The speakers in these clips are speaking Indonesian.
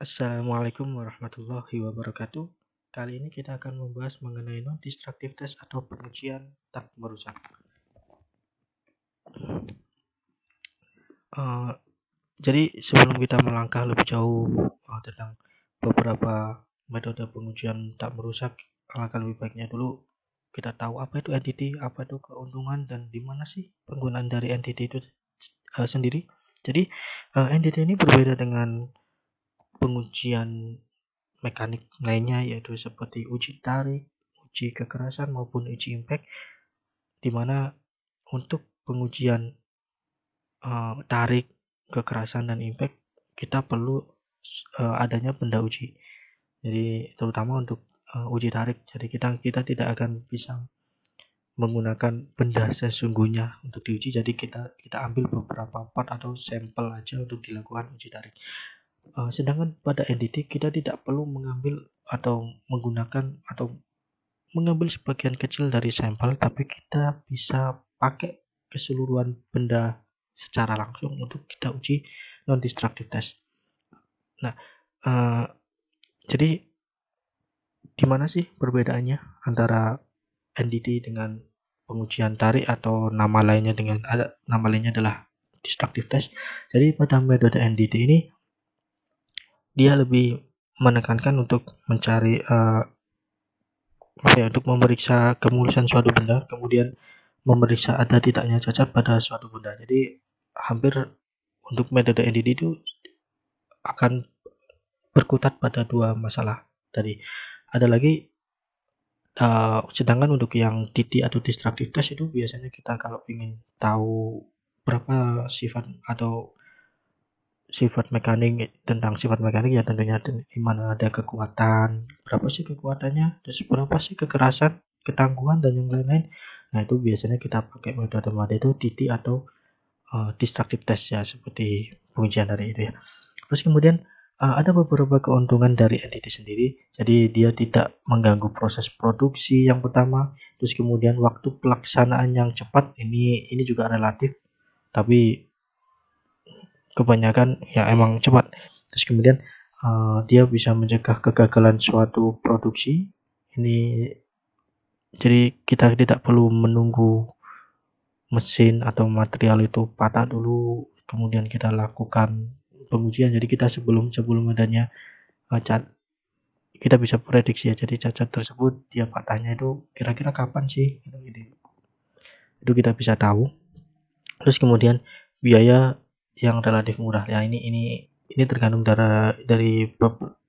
Assalamualaikum warahmatullahi wabarakatuh. Kali ini kita akan membahas mengenai non-destructive test atau pengujian tak merusak. Jadi sebelum kita melangkah lebih jauh tentang beberapa metode pengujian tak merusak, alangkah lebih baiknya dulu kita tahu apa itu entity, apa itu keuntungan, dan di mana sih penggunaan dari entity itu sendiri. Jadi entity ini berbeda dengan pengujian mekanik lainnya, yaitu seperti uji tarik, uji kekerasan maupun uji impact, di mana untuk pengujian tarik, kekerasan, dan impact kita perlu adanya benda uji. Jadi terutama untuk uji tarik, jadi kita tidak akan bisa menggunakan benda sesungguhnya untuk diuji. Jadi kita ambil beberapa part atau sampel aja untuk dilakukan uji tarik. Sedangkan pada entity kita tidak perlu mengambil atau menggunakan atau mengambil sebagian kecil dari sampel, tapi kita bisa pakai keseluruhan benda secara langsung untuk kita uji non-destructive test. Nah, jadi gimana sih perbedaannya antara entity dengan pengujian tarik atau nama lainnya adalah destructive test. Jadi pada metode entity ini dia lebih menekankan untuk mencari untuk memeriksa kemulusan suatu benda, kemudian memeriksa ada tidaknya cacat pada suatu benda. Jadi hampir untuk metode entity itu akan berkutat pada dua masalah tadi. Ada lagi sedangkan untuk yang DT atau destructive test itu biasanya kita kalau ingin tahu berapa sifat atau sifat mekanik ya tentunya di mana ada kekuatan, berapa sih kekuatannya, terus berapa sih kekerasan, ketangguhan, dan yang lain-lain. Nah itu biasanya kita pakai metode itu DT atau destructive test ya, seperti pengujian dari itu ya. Terus kemudian ada beberapa keuntungan dari entity sendiri. Jadi dia tidak mengganggu proses produksi yang pertama. Terus kemudian waktu pelaksanaan yang cepat, ini juga relatif, tapi kebanyakan ya emang cepat. Terus kemudian dia bisa mencegah kegagalan suatu produksi. Ini jadi kita tidak perlu menunggu mesin atau material itu patah dulu kemudian kita lakukan pengujian. Jadi kita sebelum adanya kita bisa prediksi ya, jadi cacat tersebut dia patahnya itu kira-kira kapan sih, itu kita bisa tahu. Terus kemudian biaya yang relatif murah ya, ini tergantung dari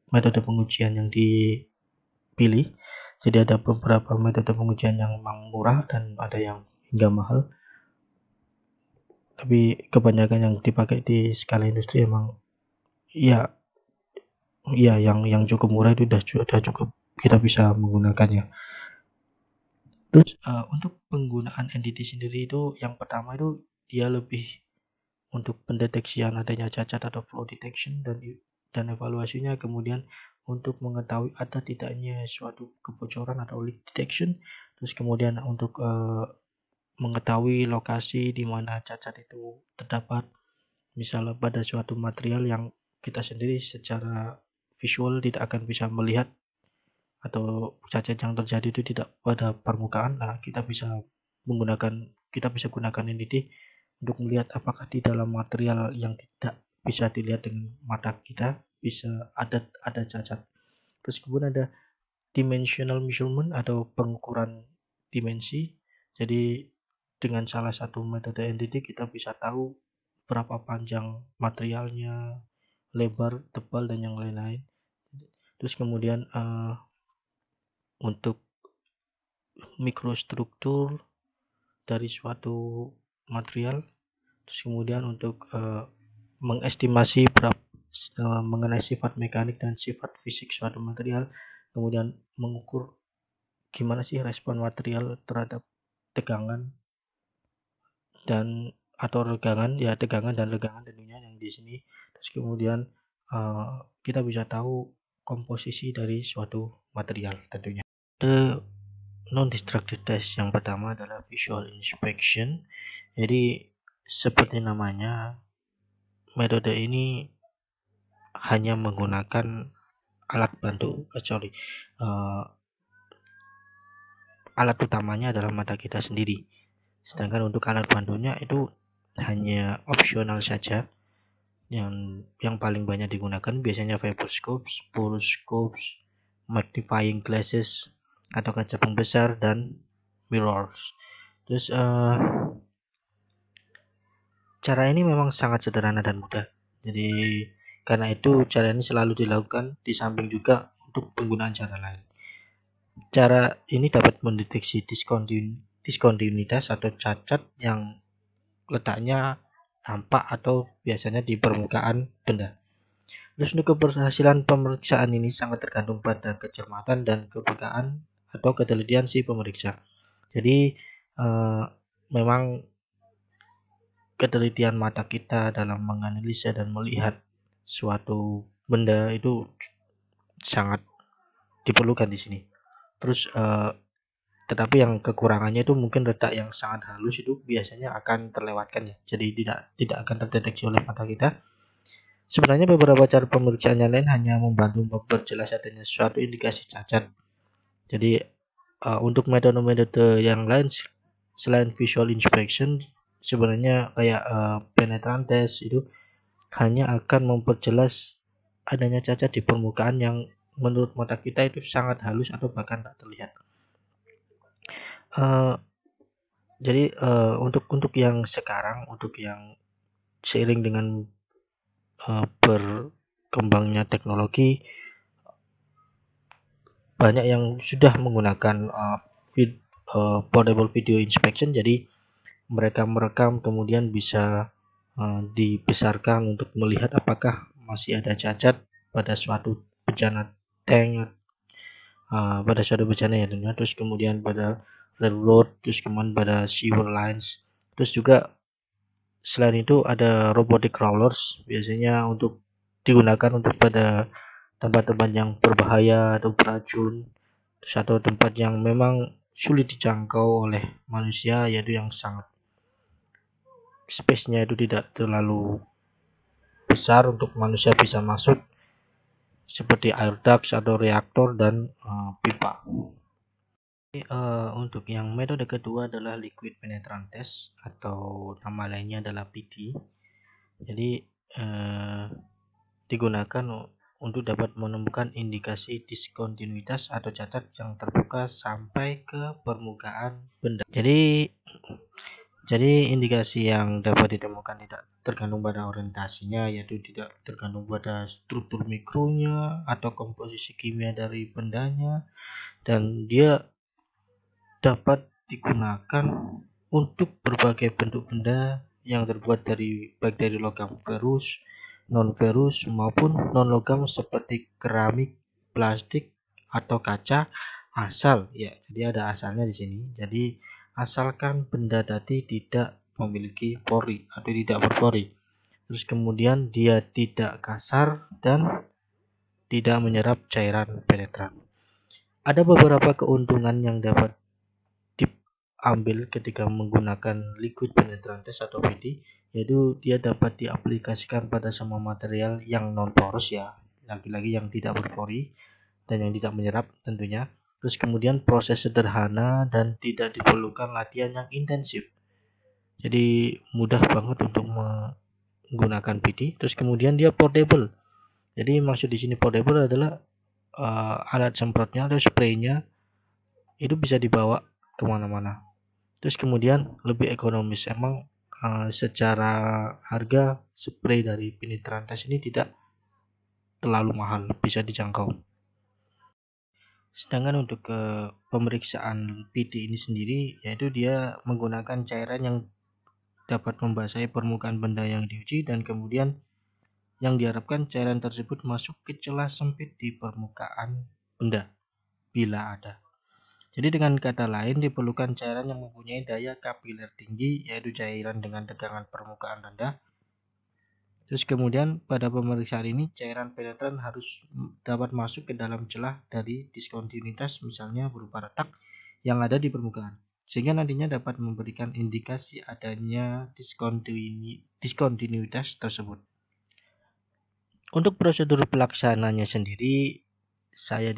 metode pengujian yang dipilih. Jadi ada beberapa metode pengujian yang memang murah dan ada yang hingga mahal, tapi kebanyakan yang dipakai di skala industri emang ya yang cukup murah itu sudah cukup kita bisa menggunakannya. Terus untuk penggunaan entity sendiri itu yang pertama itu dia lebih untuk pendeteksian adanya cacat atau flaw detection dan evaluasinya, kemudian untuk mengetahui ada tidaknya suatu kebocoran atau leak detection, terus kemudian untuk mengetahui lokasi di mana cacat itu terdapat, misalnya pada suatu material yang kita sendiri secara visual tidak akan bisa melihat atau cacat yang terjadi itu tidak pada permukaan. Nah, kita bisa gunakan entity untuk melihat apakah di dalam material yang tidak bisa dilihat dengan mata kita bisa ada cacat. Terus kemudian ada dimensional measurement atau pengukuran dimensi. Jadi dengan salah satu metode entity kita bisa tahu berapa panjang materialnya, lebar, tebal, dan yang lain-lain. Terus kemudian untuk mikrostruktur dari suatu material, terus kemudian untuk mengestimasi mengenai sifat mekanik dan sifat fisik suatu material, kemudian mengukur gimana sih respon material terhadap tegangan atau tegangan dan legangan tentunya yang di sini. Terus kemudian kita bisa tahu komposisi dari suatu material tentunya. Non-destructive test yang pertama adalah visual inspection. Jadi seperti namanya, metode ini hanya menggunakan alat bantu, alat utamanya adalah mata kita sendiri. Sedangkan untuk alat bantunya itu hanya opsional saja. Yang paling banyak digunakan biasanya vibroscopes, fluoroscopes, magnifying glasses atau kaca pembesar, dan mirrors. Terus cara ini memang sangat sederhana dan mudah. Jadi karena itu cara ini selalu dilakukan di samping juga untuk penggunaan cara lain. Cara ini dapat mendeteksi diskontinuitas atau cacat yang letaknya tampak atau biasanya di permukaan benda. Terus untuk keberhasilan pemeriksaan ini sangat tergantung pada kecermatan dan kepekaan atau ketelitian si pemeriksa. Jadi memang ketelitian mata kita dalam menganalisa dan melihat suatu benda itu sangat diperlukan di sini. Terus tetapi yang kekurangannya itu mungkin letak yang sangat halus itu biasanya akan terlewatkan ya. Jadi tidak akan terdeteksi oleh mata kita. Sebenarnya beberapa cara pemeriksaan yang lain hanya membantu memperjelas adanya suatu indikasi cacat. Jadi untuk metode-metode yang lain selain visual inspection, sebenarnya kayak penetration test itu hanya akan memperjelas adanya cacat di permukaan yang menurut mata kita itu sangat halus atau bahkan tak terlihat. Jadi untuk yang sekarang, untuk yang seiring dengan berkembangnya teknologi, banyak yang sudah menggunakan portable video inspection. Jadi mereka merekam kemudian bisa dibesarkan untuk melihat apakah masih ada cacat pada suatu bencana tank, pada suatu bencana ya tentunya. Terus kemudian pada railroad, terus kemudian pada sewer lines. Terus juga selain itu ada robotic crawlers, biasanya untuk digunakan untuk pada tempat-tempat yang berbahaya atau beracun, terus atau tempat yang memang sulit dijangkau oleh manusia, yaitu yang sangat space-nya itu tidak terlalu besar untuk manusia bisa masuk, seperti air duct atau reaktor dan pipa. Untuk yang metode kedua adalah liquid penetrant test atau nama lainnya adalah PT. Jadi digunakan untuk dapat menemukan indikasi diskontinuitas atau cacat yang terbuka sampai ke permukaan benda. Jadi indikasi yang dapat ditemukan tidak tergantung pada orientasinya, yaitu tidak tergantung pada struktur mikronya atau komposisi kimia dari bendanya, dan dia dapat digunakan untuk berbagai bentuk benda yang terbuat dari baik dari logam ferus, non-ferus maupun non-logam seperti keramik, plastik atau kaca, asal ya. Jadi ada asalnya di sini. Jadi asalkan benda tadi tidak memiliki pori atau tidak berpori. Terus kemudian dia tidak kasar dan tidak menyerap cairan penetran. Ada beberapa keuntungan yang dapat diambil ketika menggunakan liquid penetrant test atau PD, yaitu dia dapat diaplikasikan pada semua material yang non poros ya, lagi-lagi yang tidak berpori dan yang tidak menyerap tentunya. Terus kemudian proses sederhana dan tidak diperlukan latihan yang intensif. Jadi mudah banget untuk menggunakan PD. Terus kemudian dia portable. Jadi maksud di sini portable adalah alat semprotnya atau spraynya itu bisa dibawa kemana-mana. Terus kemudian lebih ekonomis. Emang secara harga spray dari penetrant test ini tidak terlalu mahal, bisa dijangkau. Sedangkan untuk pemeriksaan PD ini sendiri, yaitu dia menggunakan cairan yang dapat membasahi permukaan benda yang diuji, dan kemudian yang diharapkan cairan tersebut masuk ke celah sempit di permukaan benda bila ada. Jadi dengan kata lain diperlukan cairan yang mempunyai daya kapiler tinggi, yaitu cairan dengan tegangan permukaan rendah. Terus kemudian pada pemeriksaan ini cairan penetran harus dapat masuk ke dalam celah dari diskontinuitas, misalnya berupa retak yang ada di permukaan, sehingga nantinya dapat memberikan indikasi adanya diskontinuitas tersebut. Untuk prosedur pelaksananya sendiri saya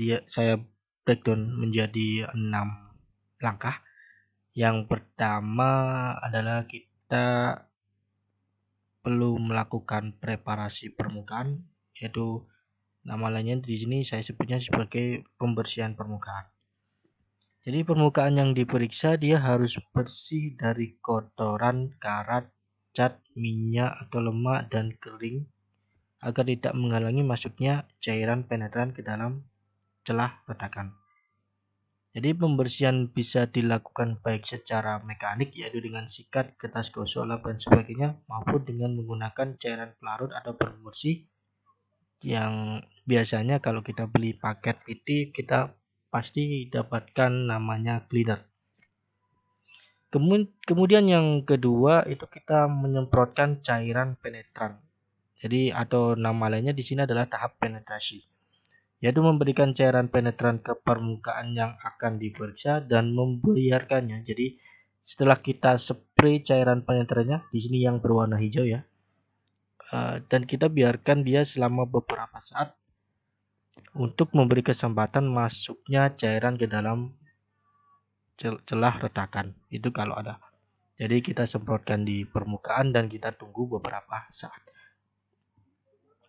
breakdown menjadi 6 langkah. Yang pertama adalah kita perlu melakukan preparasi permukaan, yaitu nama lainnya di sini saya sebutnya sebagai pembersihan permukaan. Jadi permukaan yang diperiksa dia harus bersih dari kotoran, karat, cat, minyak atau lemak dan kering agar tidak menghalangi masuknya cairan penetran ke dalam celah retakan. Jadi pembersihan bisa dilakukan baik secara mekanik yaitu dengan sikat, kertas gosok, lap dan sebagainya maupun dengan menggunakan cairan pelarut atau pembersih yang biasanya kalau kita beli paket PT kita pasti dapatkan namanya cleaner. Kemudian yang kedua itu kita menyemprotkan cairan penetran. Jadi atau nama lainnya di sini adalah tahap penetrasi, yaitu memberikan cairan penetran ke permukaan yang akan diperiksa dan membiarkannya. Jadi setelah kita spray cairan penetrannya di sini yang berwarna hijau ya, dan kita biarkan dia selama beberapa saat untuk memberi kesempatan masuknya cairan ke dalam celah retakan. Itu kalau ada. Jadi kita semprotkan di permukaan dan kita tunggu beberapa saat.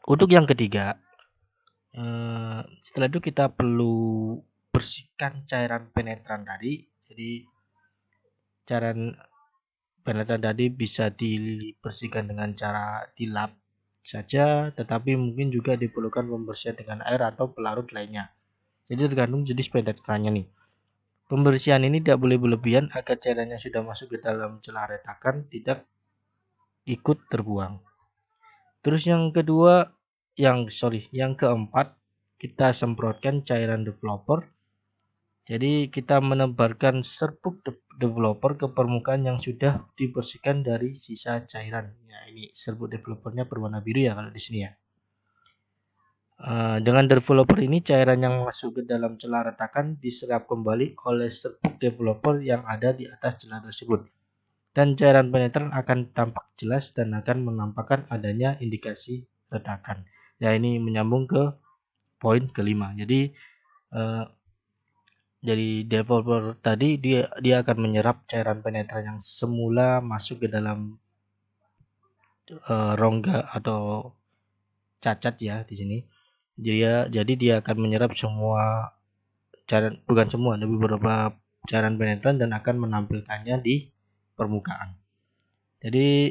Untuk yang ketiga, setelah itu kita perlu bersihkan cairan penetran tadi. Jadi cairan penetran tadi bisa dibersihkan dengan cara dilap saja, tetapi mungkin juga diperlukan pembersihan dengan air atau pelarut lainnya. Jadi tergantung jenis penetrannya nih. Pembersihan ini tidak boleh berlebihan agar cairan yang sudah masuk ke dalam celah retakan tidak ikut terbuang. Terus yang keempat, kita semprotkan cairan developer. Jadi kita menebarkan serbuk developer ke permukaan yang sudah dibersihkan dari sisa cairan. Ya, ini serbuk developernya berwarna biru ya kalau di sini ya. Dengan developer ini cairan yang masuk ke dalam celah retakan diserap kembali oleh serbuk developer yang ada di atas celah tersebut. Dan cairan penetran akan tampak jelas dan akan menampakkan adanya indikasi retakan. Ya ini menyambung ke poin kelima. Jadi developer tadi dia akan menyerap cairan penetran yang semula masuk ke dalam rongga atau cacat ya di sini. Jadi dia akan menyerap semua cairan, bukan semua, tapi beberapa cairan penetran dan akan menampilkannya di permukaan. Jadi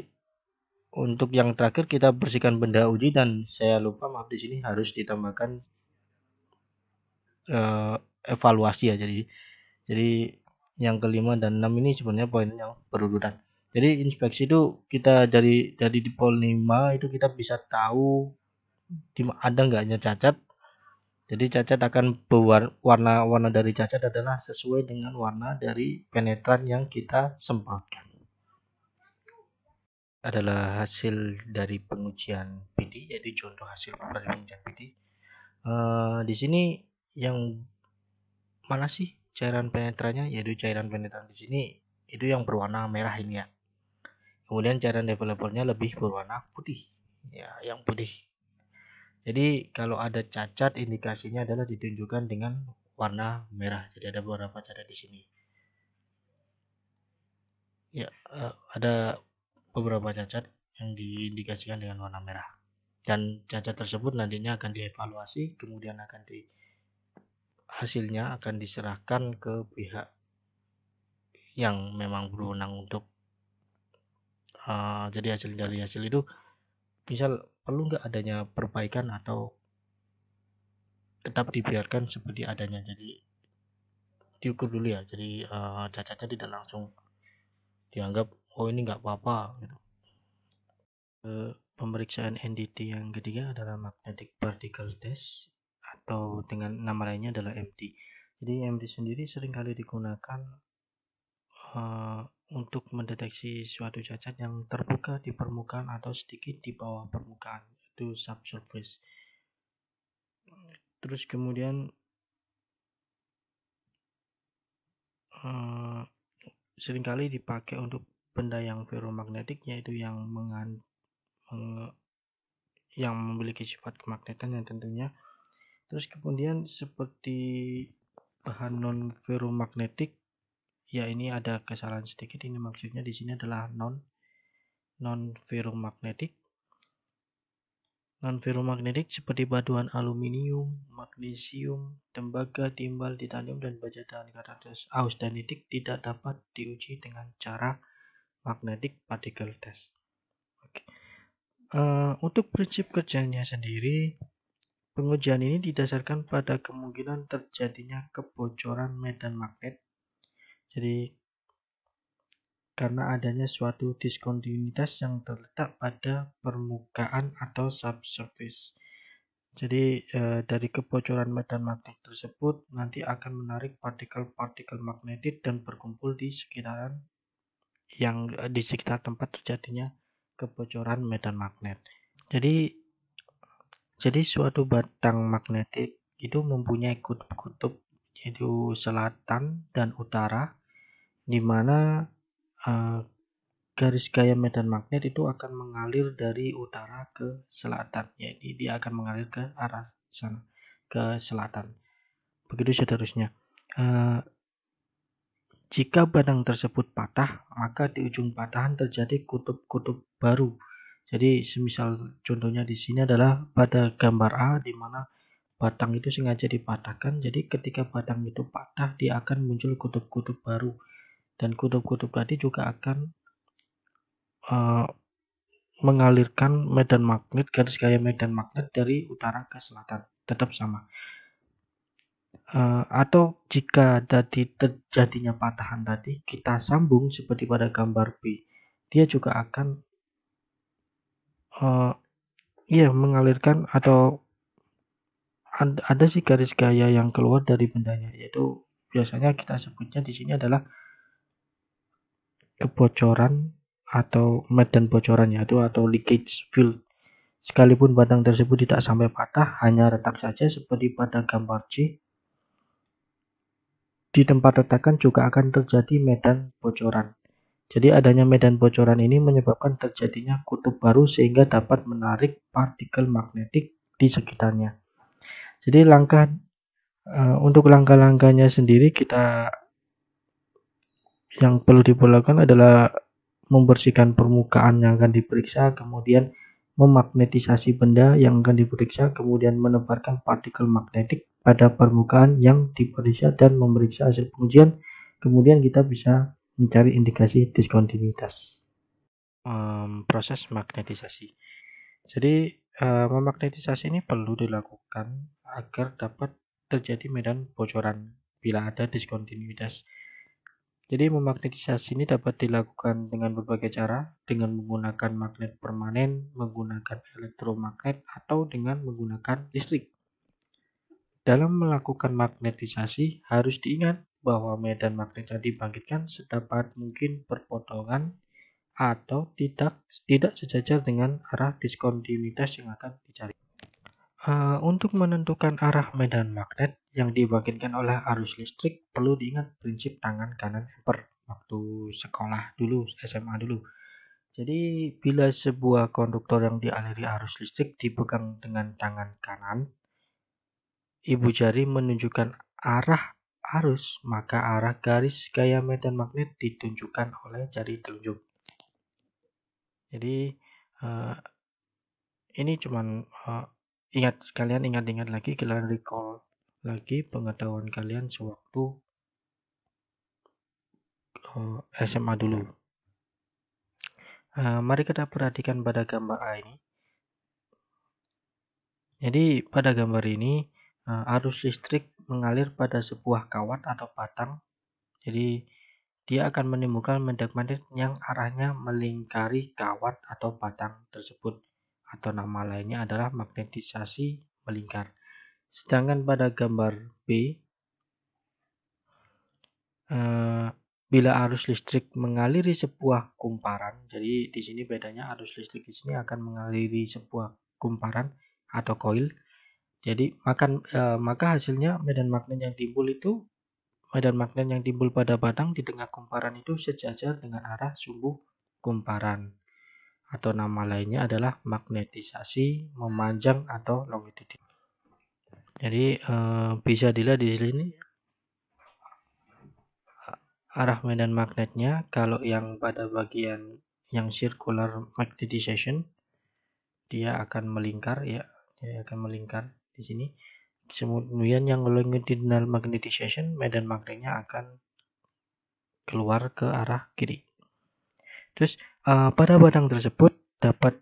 untuk yang terakhir kita bersihkan benda uji dan saya lupa maaf di sini harus ditambahkan evaluasi ya. Jadi yang kelima dan 6 ini sebenarnya poin yang berurutan. Jadi inspeksi itu kita dari di poin 5 itu kita bisa tahu ada enggaknya cacat. Jadi cacat akan warna dari cacat adalah sesuai dengan warna dari penetran yang kita semprotkan. Adalah hasil dari pengujian PD, yaitu contoh hasil dari pengujian PD. Di sini yang mana sih cairan penetrannya? Yaitu cairan penetran di sini itu yang berwarna merah ini ya. Kemudian cairan developernya lebih berwarna putih. Ya, yang putih. Jadi kalau ada cacat indikasinya adalah ditunjukkan dengan warna merah. Jadi ada beberapa cacat di sini. Ya, ada beberapa cacat yang diindikasikan dengan warna merah. Dan cacat tersebut nantinya akan dievaluasi, kemudian hasilnya akan diserahkan ke pihak yang memang berwenang untuk jadi dari hasil itu misal perlu nggak adanya perbaikan atau tetap dibiarkan seperti adanya. Jadi diukur dulu ya. Jadi cacatnya tidak langsung dianggap oh ini nggak apa-apa gitu. Pemeriksaan NDT yang ketiga adalah magnetic particle test atau dengan nama lainnya adalah MT. Jadi MT sendiri seringkali digunakan untuk mendeteksi suatu cacat yang terbuka di permukaan atau sedikit di bawah permukaan, itu subsurface. Terus kemudian seringkali dipakai untuk benda yang ferromagnetik, yaitu yang memiliki sifat kemagnetan yang tentunya. Terus kemudian seperti bahan non ferromagnetik, ya ini ada kesalahan sedikit, ini maksudnya di sini adalah non ferromagnetik. Non ferromagnetik seperti baduan aluminium, magnesium, tembaga, timbal, titanium, dan baja tahan karat austenitik tidak dapat diuji dengan cara magnetic particle test. Oke. Untuk prinsip kerjanya sendiri, pengujian ini didasarkan pada kemungkinan terjadinya kebocoran medan magnet. Jadi karena adanya suatu diskontinuitas yang terletak pada permukaan atau subsurface. Jadi dari kebocoran medan magnet tersebut nanti akan menarik partikel-partikel magnetit dan berkumpul di sekitar tempat terjadinya kebocoran medan magnet. Jadi suatu batang magnetit itu mempunyai kutub-kutub, yaitu selatan dan utara, di mana garis gaya medan magnet itu akan mengalir dari utara ke selatan, jadi dia akan mengalir ke arah sana, ke selatan. Begitu seterusnya. Jika batang tersebut patah, maka di ujung patahan terjadi kutub-kutub baru. Jadi semisal contohnya di sini adalah pada gambar A, di mana batang itu sengaja dipatahkan. Jadi ketika batang itu patah, dia akan muncul kutub-kutub baru, dan kutub-kutub tadi juga akan mengalirkan medan magnet, garis gaya medan magnet dari utara ke selatan, tetap sama. Atau jika tadi terjadinya patahan tadi, kita sambung seperti pada gambar B, dia juga akan mengalirkan, atau ada sih garis gaya yang keluar dari bendanya, yaitu biasanya kita sebutnya di sini adalah kebocoran atau medan bocorannya itu, atau leakage field. Sekalipun batang tersebut tidak sampai patah, hanya retak saja seperti pada gambar C, di tempat retakan juga akan terjadi medan bocoran. Jadi adanya medan bocoran ini menyebabkan terjadinya kutub baru sehingga dapat menarik partikel magnetik di sekitarnya. Jadi untuk langkah-langkahnya sendiri, kita yang perlu dilakukan adalah membersihkan permukaan yang akan diperiksa, kemudian memagnetisasi benda yang akan diperiksa, kemudian menebarkan partikel magnetik pada permukaan yang diperiksa dan memeriksa hasil pengujian. Kemudian kita bisa mencari indikasi diskontinuitas. Proses magnetisasi. Jadi memagnetisasi ini perlu dilakukan agar dapat terjadi medan bocoran bila ada diskontinuitas. Jadi memagnetisasi ini dapat dilakukan dengan berbagai cara, dengan menggunakan magnet permanen, menggunakan elektromagnet, atau dengan menggunakan listrik. Dalam melakukan magnetisasi, harus diingat bahwa medan magnet yang dibangkitkan sedapat mungkin berpotongan atau tidak sejajar dengan arah diskontinuitas yang akan dicari. Untuk menentukan arah medan magnet yang dibangkitkan oleh arus listrik, perlu diingat prinsip tangan kanan amper waktu sekolah dulu, SMA dulu. Jadi bila sebuah konduktor yang dialiri arus listrik dipegang dengan tangan kanan, ibu jari menunjukkan arah arus, maka arah garis gaya medan magnet ditunjukkan oleh jari telunjuk. Jadi ini cuman ingat-ingat lagi, kalian recall lagi pengetahuan kalian sewaktu SMA dulu. Mari kita perhatikan pada gambar A ini. Jadi pada gambar ini arus listrik mengalir pada sebuah kawat atau batang. Jadi dia akan menimbulkan medan magnet yang arahnya melingkari kawat atau batang tersebut, atau nama lainnya adalah magnetisasi melingkar. Sedangkan pada gambar B, bila arus listrik mengaliri sebuah kumparan, jadi di sini bedanya arus listrik di sini akan mengaliri sebuah kumparan atau koil. Jadi maka hasilnya medan magnet yang timbul pada batang di tengah kumparan itu sejajar dengan arah sumbu kumparan. atau nama lainnya adalah magnetisasi memanjang atau longitudinal. Jadi bisa dilihat di sini arah medan magnetnya. Kalau yang pada bagian yang circular magnetization, dia akan melingkar ya, dia akan melingkar di sini. Kemudian yang longitudinal magnetization, medan magnetnya akan keluar ke arah kiri. Terus pada batang tersebut dapat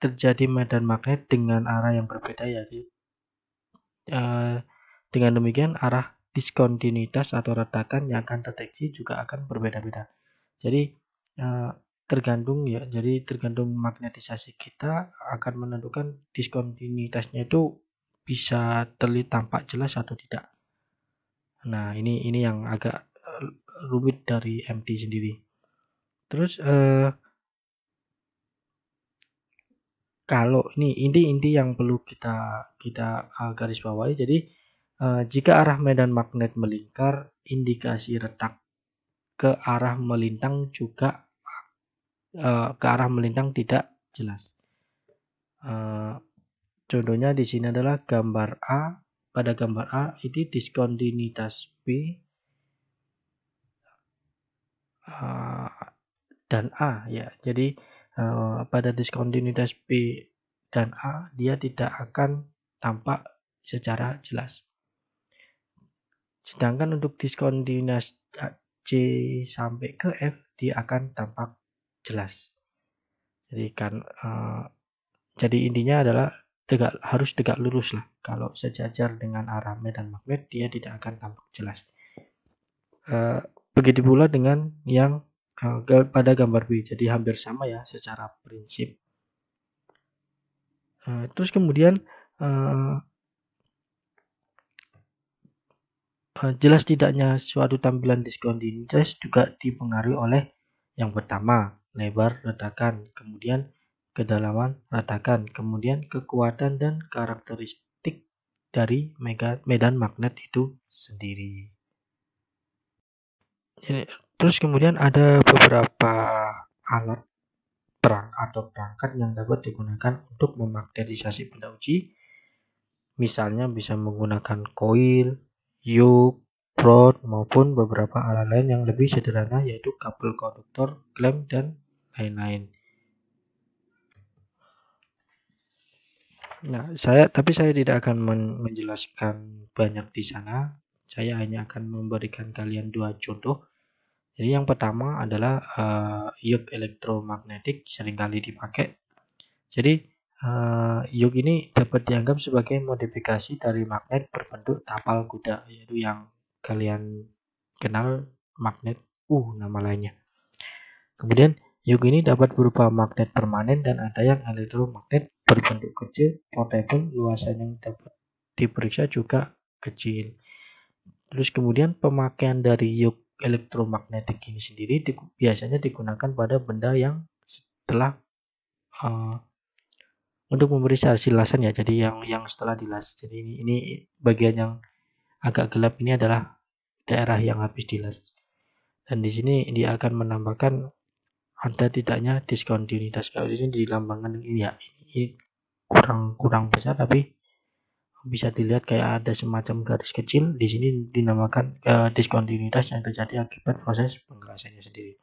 terjadi medan magnet dengan arah yang berbeda ya. Dengan demikian arah diskontinuitas atau retakan yang akan terdeteksi juga akan berbeda-beda. Jadi tergantung magnetisasi kita akan menentukan diskontinuitasnya itu bisa terlihat tampak jelas atau tidak. Nah, ini yang agak rumit dari MT sendiri. Terus kalau ini inti yang perlu kita garis bawahi. Jadi jika arah medan magnet melingkar, indikasi retak ke arah melintang juga ke arah melintang tidak jelas. Contohnya di sini adalah gambar A. Pada gambar A ini diskontinuitas B dan A ya. Jadi pada diskontinuitas B dan A dia tidak akan tampak secara jelas. Sedangkan untuk diskontinuitas C sampai ke F dia akan tampak jelas. Jadi jadi intinya adalah harus tegak lurus lah. Kalau sejajar dengan arah medan magnet dia tidak akan tampak jelas. Begitu pula dengan yang pada gambar B. Jadi hampir sama ya secara prinsip. Terus kemudian jelas tidaknya suatu tampilan diskontinuitas juga dipengaruhi oleh yang pertama lebar retakan, kemudian kedalaman retakan, kemudian kekuatan dan karakteristik dari medan magnet itu sendiri. Terus kemudian ada beberapa alat perangkat yang dapat digunakan untuk memagnetisasi benda uji. Misalnya bisa menggunakan koil, yoke, rod, maupun beberapa alat lain yang lebih sederhana yaitu kabel konduktor, klem, dan lain-lain. Nah, saya tidak akan menjelaskan banyak di sana. Saya hanya akan memberikan kalian 2 contoh. Jadi yang pertama adalah yoke elektromagnetik, seringkali dipakai. Jadi yoke ini dapat dianggap sebagai modifikasi dari magnet berbentuk tapal kuda, yaitu yang kalian kenal magnet nama lainnya. Kemudian yoke ini dapat berupa magnet permanen dan ada yang elektromagnet berbentuk kecil, portable, luasan yang dapat diperiksa juga kecil. Terus kemudian pemakaian dari yoke elektromagnetik ini sendiri biasanya digunakan pada benda yang setelah untuk memeriksa hasil lasan ya. Jadi yang setelah dilas. Jadi ini bagian yang agak gelap ini adalah daerah yang habis dilas. Dan di sini dia akan menambahkan ada tidaknya diskontinuitas. Kalau di sini dilambangkan ini ya, ini kurang besar tapi bisa dilihat kayak ada semacam garis kecil. Di sini dinamakan diskontinuitas yang terjadi akibat proses penggelasannya sendiri.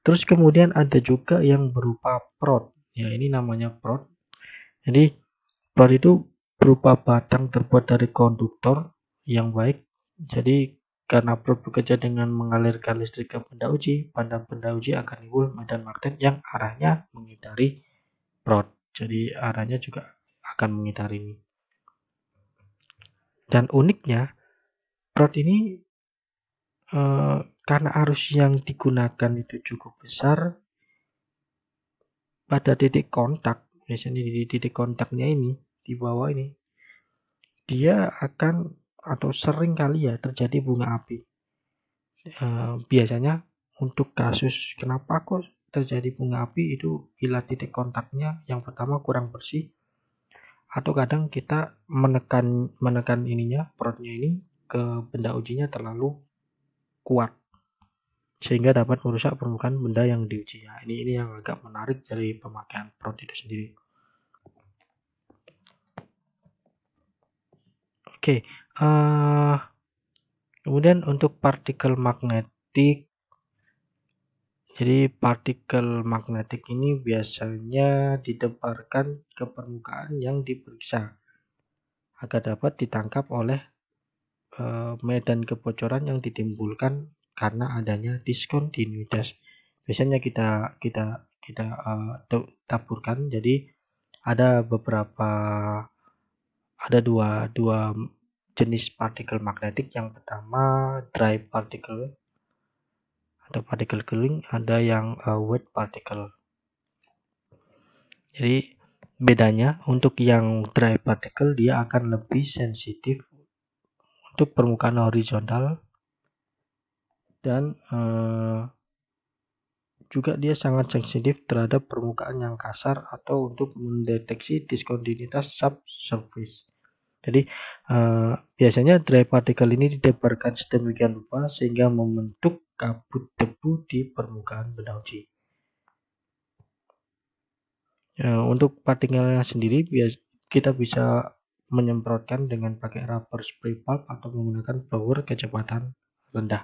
Terus kemudian ada juga yang berupa prod. Ya, ini namanya prod. Jadi prod itu berupa batang terbuat dari konduktor yang baik. Jadi karena prod bekerja dengan mengalirkan listrik ke benda uji, pada benda uji akan timbul medan magnet yang arahnya mengitari prod. Jadi arahnya juga akan mengitari ini. Dan uniknya prod ini karena arus yang digunakan itu cukup besar, pada titik kontak, biasanya di titik kontaknya ini di bawah ini, dia akan atau sering kali ya terjadi bunga api. Biasanya untuk kasus kenapa kok terjadi bunga api itu bila titik kontaknya yang pertama kurang bersih, atau kadang kita menekan ininya prodnya ini ke benda ujinya terlalu kuat. sehingga dapat merusak permukaan benda yang diuji. Ya, ini yang agak menarik dari pemakaian probe itu sendiri. Oke, kemudian untuk partikel magnetik, jadi partikel magnetik ini biasanya didebarkan ke permukaan yang diperiksa agar dapat ditangkap oleh medan kebocoran yang ditimbulkan karena adanya diskontinuitas. Biasanya kita taburkan. Jadi ada dua jenis partikel magnetik. Yang pertama dry particle, ada partikel kering, ada yang wet particle. Jadi bedanya untuk yang dry particle dia akan lebih sensitif untuk permukaan horizontal dan juga dia sangat sensitif terhadap permukaan yang kasar atau untuk mendeteksi diskontinuitas subsurface. Jadi biasanya dry particle ini didebarkan sedemikian rupa sehingga membentuk kabut debu di permukaan benda uji. Untuk partikelnya sendiri kita bisa menyemprotkan dengan pakai rubber spray pulp atau menggunakan blower kecepatan rendah.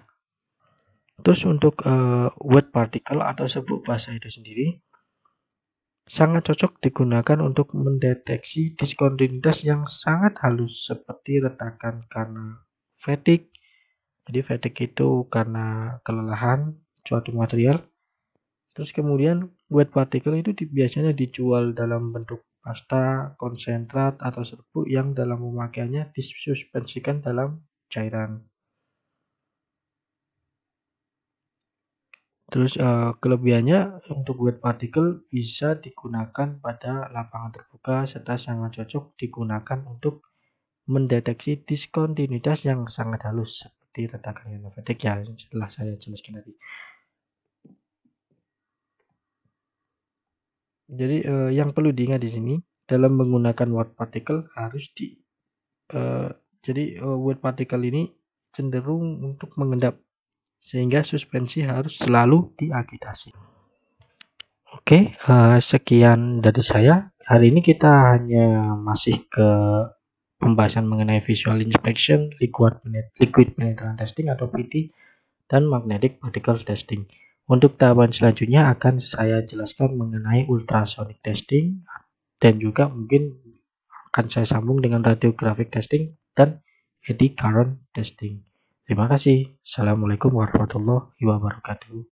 Terus untuk wet particle atau serbuk basah itu sendiri sangat cocok digunakan untuk mendeteksi diskontinuitas yang sangat halus seperti retakan karena fatigue. Jadi fatigue itu karena kelelahan suatu material. Terus kemudian wet particle itu biasanya dijual dalam bentuk pasta, konsentrat, atau serbuk yang dalam pemakaiannya disuspensikan dalam cairan. Terus kelebihannya untuk wet particle bisa digunakan pada lapangan terbuka serta sangat cocok digunakan untuk mendeteksi diskontinuitas yang sangat halus seperti retakan ionofotik ya, setelah saya jelaskan tadi. Jadi yang perlu diingat di sini dalam menggunakan wet particle harus wet particle ini cenderung untuk mengendap sehingga suspensi harus selalu diagitasi. Oke, sekian dari saya. Hari ini kita hanya masih ke pembahasan mengenai visual inspection, liquid penetrant testing atau PT, dan magnetic particle testing. Untuk tahapan selanjutnya akan saya jelaskan mengenai ultrasonic testing dan juga mungkin akan saya sambung dengan radiographic testing dan eddy current testing. Terima kasih. Assalamualaikum warahmatullahi wabarakatuh.